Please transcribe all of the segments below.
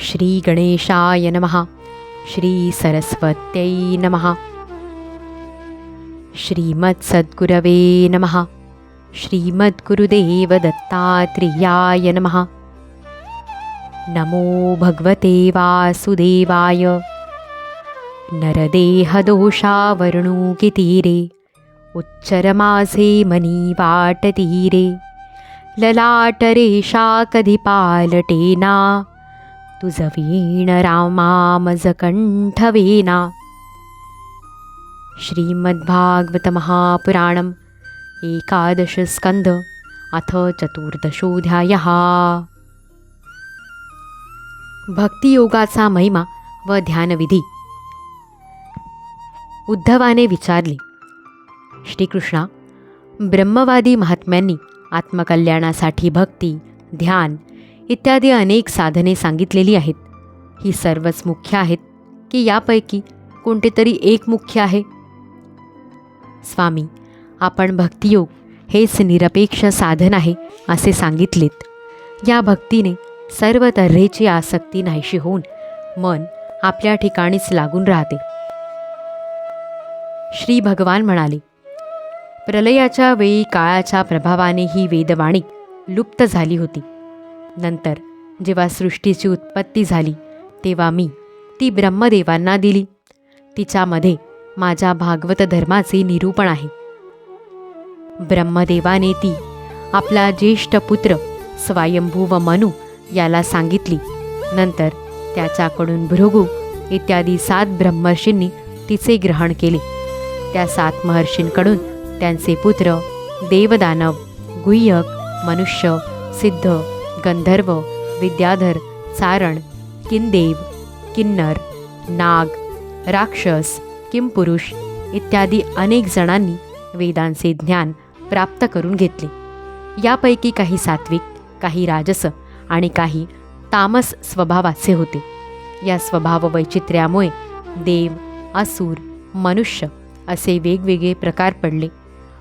श्री गणेशाय नमः. श्री सरस्वत्यै नमः. श्रीमत्सद्गुरवे नमः. श्रीमद्गुरुदेव दत्तात्रेयाय नमः. नमो भगवते वासुदेवाय. नरदेहदोषावरणूकितीरे उच्चरमासे मनी वाटतीरे. ललाटरेषा कधी पालटेना तुझ वीण रामामज कंठवेना. श्रीमद्भागवत महापुराणम् एकादश स्कंध अथ चतुर्दशोऽध्यायः. भक्तियोगाचा महिमा व ध्यानविधी. उद्धवाने विचारले, श्रीकृष्णा, ब्रह्मवादी महात्म्यांनी आत्मकल्याणासाठी भक्ती, ध्यान इत्यादी अनेक साधने सांगितलेली आहेत. ही सर्वच मुख्य आहेत की यापैकी कोणते तरी एक मुख्य आहे? स्वामी, आपण भक्तियोग हेच निरपेक्ष साधन आहे असे सांगितलेत. या भक्तीने सर्व तऱ्हेची आसक्ती नाहीशी होऊन मन आपल्या ठिकाणीच लागून राहते. श्री भगवान म्हणाले, प्रलयाच्या वेळी काळाच्या प्रभावाने ही वेदवाणी लुप्त झाली होती. नंतर जेव्हा सृष्टीची उत्पत्ती झाली तेव्हा मी ती ब्रह्मदेवांना दिली. तिच्यामध्ये माझ्या भागवत धर्माचे निरूपण आहे. ब्रह्मदेवाने ती आपला ज्येष्ठ पुत्र स्वयंभू व मनु याला सांगितली. नंतर त्याच्याकडून भृगु इत्यादी 7 ब्रह्मर्षींनी तिचे ग्रहण केले. त्या 7 महर्षींकडून त्यांचे पुत्र देवदानव, गुह्यक, मनुष्य, सिद्ध, गंधर्व, विद्याधर, चारण, किंदेव, किन्नर, नाग, राक्षस, किंपुरुष इत्यादी अनेक जणांनी वेदांचे ज्ञान प्राप्त करून घेतले. यापैकी काही सात्विक, काही राजस आणि काही तामस स्वभावाचे होते. या स्वभाव वैचित्र्यामुळे देव, असुर, मनुष्य असे वेगवेगळे प्रकार पडले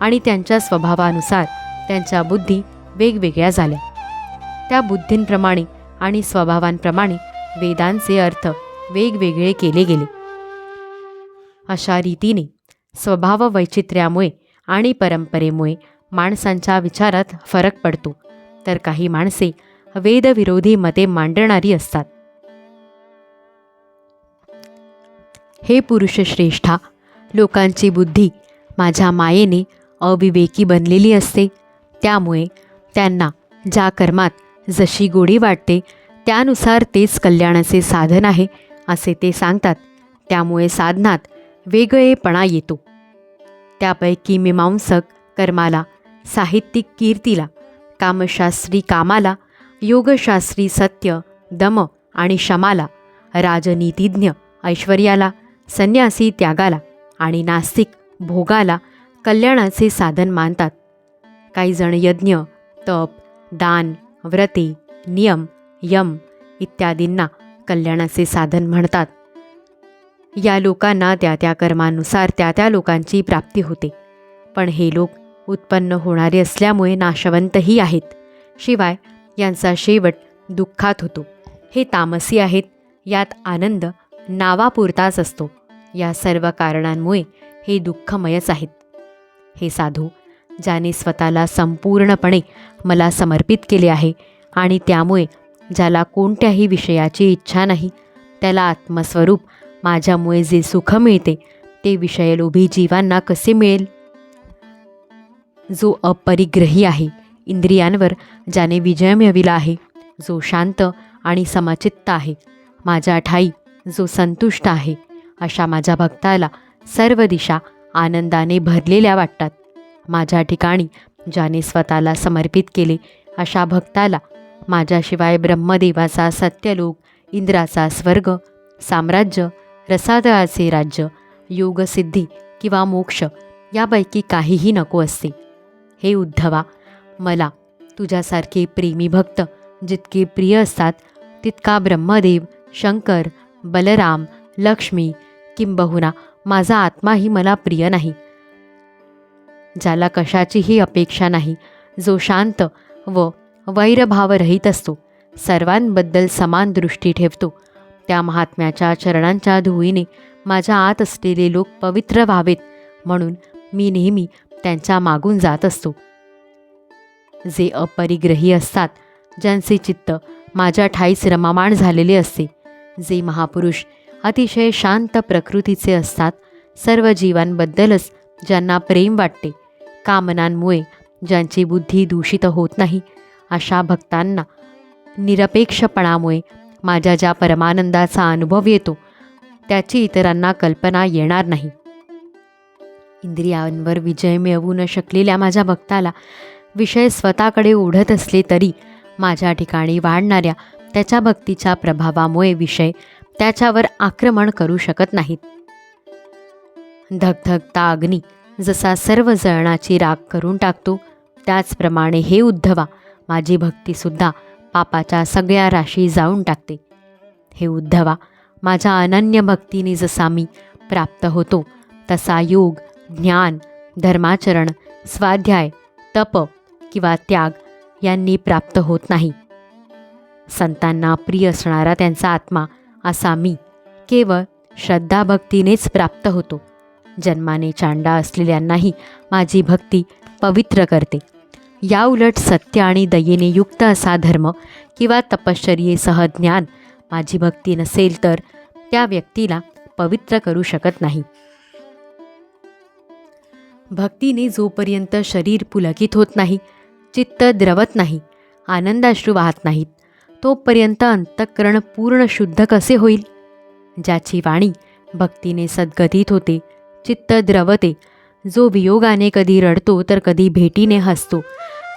आणि त्यांच्या स्वभावानुसार त्यांच्या बुद्धी वेगवेगळ्या झाल्या. त्या बुद्धींप्रमाणे आणि स्वभावांप्रमाणे वेदांचे अर्थ वेगवेगळे केले गेले. अशा रीतीने स्वभाव वैचित्र्यामुळे आणि परंपरेमुळे माणसांच्या विचारात फरक पडतो. तर काही माणसे वेदविरोधी मते मांडणारी असतात. हे पुरुष श्रेष्ठा, लोकांची बुद्धी माझ्या मायेने अविवेकी बनलेली असते. त्यामुळे त्यांना ज्या कर्मात जशी गोडी वाटते त्यानुसार तेच कल्याणाचे साधन आहे असे ते सांगतात. त्यामुळे साधनात वेगळेपणा येतो. त्यापैकी मीमांसक कर्माला, साहित्यिक कीर्तीला, कामशास्त्री कामाला, योगशास्त्री सत्य, दम आणि शमाला, राजनीतिज्ञ ऐश्वर्याला, संन्यासी त्यागाला आणि नास्तिक भोगाला कल्याणाचे साधन मानतात. काही जण यज्ञ, तप, दान, व्रते, नियम, यम इत्यादींना कल्याणाचे साधन म्हणतात. या लोकांना त्या त्या कर्मानुसार त्या त्या लोकांची प्राप्ती होते. पण हे लोक उत्पन्न होणारे असल्यामुळे नाशवंतही आहेत. शिवाय यांचा शेवट दुःखात होतो. हे तामसी आहेत. यात आनंद नावापुरताच असतो. या सर्व कारणांमुळे हे दुःखमयच आहेत. हे साधू, ज्याने स्वतःला संपूर्णपणे मला समर्पित केले आहे आणि त्यामुळे ज्याला कोणत्याही विषयाची इच्छा नाही, त्याला आत्मस्वरूप माझ्यामुळे जे सुख मिळते ते विषयलोभी जीवांना कसे मिळेल? जो अपरिग्रही आहे, इंद्रियांवर ज्याने विजय मिळविला आहे, जो शांत आणि समचित्त आहे, माझ्या ठाई जो संतुष्ट आहे, अशा माझ्या भक्ताला सर्व दिशा आनंदाने भरलेल्या वाटतात. माझ्या ठिकाणी ज्याने स्वतःला समर्पित केले अशा भक्ताला माझ्याशिवाय ब्रह्मदेवाचा सत्यलोक, इंद्राचा स्वर्ग, साम्राज्य, रसातळाचे राज्य, योगसिद्धी किंवा मोक्ष यापैकी काहीही नको असते. हे उद्धवा, मला तुझ्यासारखे प्रेमी भक्त जितके प्रिय असतात तितका ब्रह्मदेव, शंकर, बलराम, लक्ष्मी किंबहुना माझा आत्माही मला प्रिय नाही. ज्याला कशाचीही अपेक्षा नाही, जो शांत व वैरभावरहित असतो, सर्वांबद्दल समान दृष्टी ठेवतो, त्या महात्म्याच्या चरणांच्या धुळीने माझ्या आत असलेले लोक पवित्र व्हावेत म्हणून मी नेहमी त्यांच्या मागून जात असतो. जे अपरिग्रही असतात, ज्यांचे चित्त माझ्या ठाईच रममाण झालेले असते, जे महापुरुष अतिशय शांत प्रकृतीचे असतात, सर्व जीवांबद्दलच ज्यांना प्रेम वाटते, कामनांमुळे ज्यांची बुद्धी दूषित होत नाही, अशा भक्तांना निरपेक्षपणामुळे माझ्या ज्या परमानंदाचा अनुभव येतो त्याची इतरांना कल्पना येणार नाही. इंद्रियांवर विजय मिळवू न शकलेल्या माझ्या भक्ताला विषय स्वतःकडे ओढत असले तरी माझ्या ठिकाणी वाढणाऱ्या त्याच्या भक्तीच्या प्रभावामुळे विषय त्याच्यावर आक्रमण करू शकत नाहीत. धगधगता अग्नी जसा सर्व जळणाची राख करून टाकतो, त्याचप्रमाणे हे उद्धवा माझी भक्तीसुद्धा पापाच्या सगळ्या राशी जाळून टाकते. हे उद्धवा, माझ्या अनन्य भक्तीने जसा मी प्राप्त होतो तसा योग, ज्ञान, धर्माचरण, स्वाध्याय, तप किंवा त्याग यांनी प्राप्त होत नाही. संतांना प्रिय असणारा त्यांचा आत्मा असा मी केवळ श्रद्धाभक्तीनेच प्राप्त होतो. जन्माने चांडा असलेल्यांनाही माझी भक्ती पवित्र करते. याउलट सत्य आणि दयेने युक्त असा धर्म किंवा तपश्चर्येसह ज्ञान माझी भक्ती नसेल तर त्या व्यक्तीला पवित्र करू शकत नाही. भक्तीने जोपर्यंत शरीर पुलकित होत नाही, चित्त द्रवत नाही, आनंदाश्रू वाहत नाहीत, तोपर्यंत अंतःकरण पूर्ण शुद्ध कसे होईल? ज्याची वाणी भक्तीने सद्गतीत होते, चित्त द्रवते, जो वियोगाने कधी रडतो तर कधी भेटीने हसतो,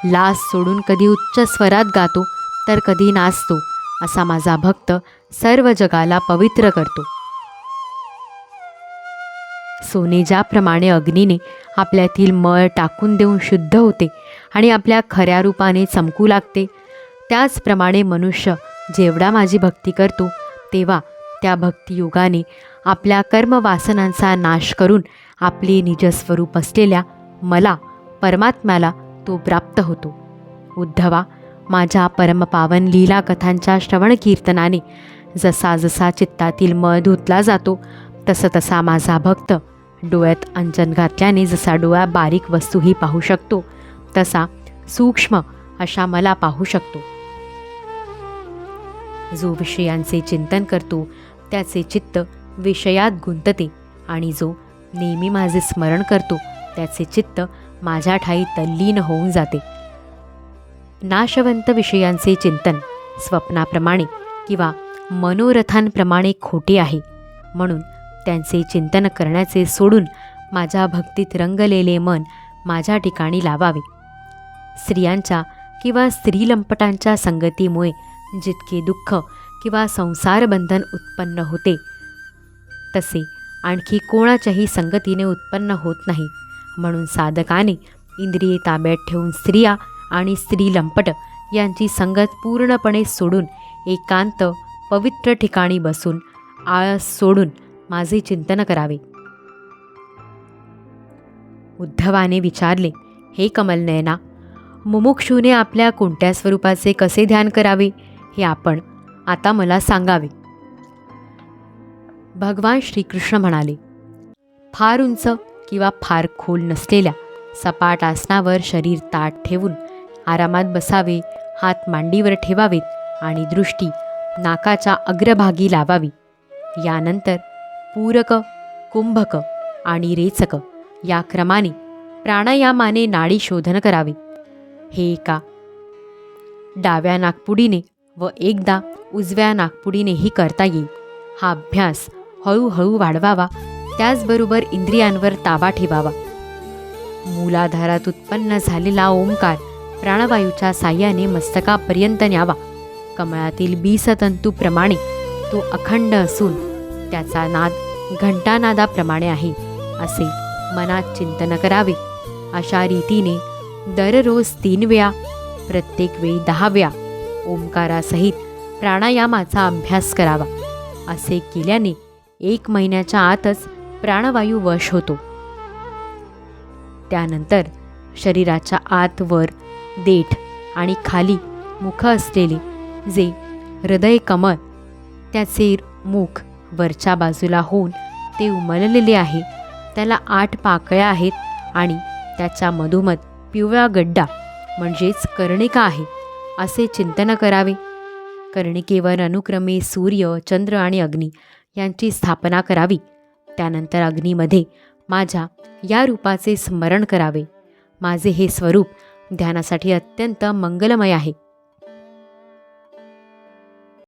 लाज सोडून कधी उच्च स्वरात गातो तर कधी नाचतो, असा माझा भक्त सर्व जगाला पवित्र करतो. सोने ज्याप्रमाणे अग्नीने आपल्यातील मळ टाकून देऊन शुद्ध होते आणि आपल्या खऱ्या रूपाने चमकू लागते, त्याचप्रमाणे मनुष्य जेवढा माझी भक्ती करतो तेव्हा त्या भक्तियोगाने आपल्या कर्मवासनांचा नाश करून आपले निजस्वरूप असलेल्या मला, परमात्म्याला तो प्राप्त होतो. उद्धवा, माझ्या परमपावन लीला कथांच्या श्रवण कीर्तनाने जसा जसा चित्तातील मळ धुतला जातो तसं तसा माझा भक्त डोळ्यात अंजन घातल्याने जसा डोळा बारीक वस्तूही पाहू शकतो तसा सूक्ष्म अशा मला पाहू शकतो. जो विषयांचे चिंतन करतो त्याचे चित्त विषयात गुंतते आणि जो नेहमी माझे स्मरण करतो त्याचे चित्त माझ्या ठाई तल्लीन होऊन जाते. नाशवंत विषयांचे चिंतन स्वप्नाप्रमाणे किंवा मनोरथांप्रमाणे खोटे आहे, म्हणून त्यांचे चिंतन करण्याचे सोडून माझ्या भक्तीत रंगलेले मन माझ्या ठिकाणी लावावे. स्त्रियांच्या किंवा स्त्रीलंपटांच्या संगतीमुळे जितके दुःख किंवा संसारबंधन उत्पन्न होते तसे आणखी कोणाच्याही संगतीने उत्पन्न होत नाही. म्हणून साधकाने इंद्रिये ताब्यात ठेवून स्त्रिया आणि स्त्रीलंपट यांची संगत पूर्णपणे सोडून एकांत पवित्र ठिकाणी बसून आळस सोडून माझे चिंतन करावे. उद्धवाने विचारले, हे कमलनयना, मुमुक्षूने आपल्या कोणत्या स्वरूपाचे कसे ध्यान करावे हे आपण आता मला सांगावे. भगवान श्रीकृष्ण म्हणाले, फार उंच किंवा फार खोल नसलेल्या सपाट आसनावर शरीर ताठ ठेवून आरामात बसावे, हात मांडीवर ठेवावेत आणि दृष्टी नाकाच्या अग्रभागी लावावी. यानंतर पूरक, कुंभक आणि रेचक या क्रमाने प्राणायामाने नाडी शोधन करावे. हे एका डाव्या नाकपुडीने व एकदा उजव्या नाकपुडीनेही करता येईल. हा अभ्यास हळूहळू वाढवावा. त्याचबरोबर इंद्रियांवर ताबा ठेवावा. मूलाधारात उत्पन्न झालेला ओंकार प्राणवायूच्या साह्याने मस्तकापर्यंत न्यावा. कमळातील बीसतंतूप्रमाणे तो अखंड असून त्याचा नाद घंटानादाप्रमाणे आहे असे मनात चिंतन करावे. अशा रीतीने दररोज 3 वेळा, प्रत्येक वेळी 10 वेळा ओंकारासहित प्राणायामाचा अभ्यास करावा. असे केल्याने 1 महिन्याच्या आतच प्राणवायू वश होतो. त्यानंतर शरीराच्या आत वर देठ आणि खाली मुख असलेले जे हृदय कमळ, त्याचे मुख वरच्या बाजूला होऊन ते उमललेले आहे, त्याला 8 पाकळ्या आहेत आणि त्याच्या मधोमध पिवळा गड्डा म्हणजेच कर्णिका आहे असे चिंतन करावे. कर्णिकेवर अनुक्रमे सूर्य, चंद्र आणि अग्नी यांची स्थापना करावी. त्यानंतर अग्नीमध्ये माझ्या या रूपाचे स्मरण करावे. माझे हे स्वरूप ध्यानासाठी अत्यंत मंगलमय आहे.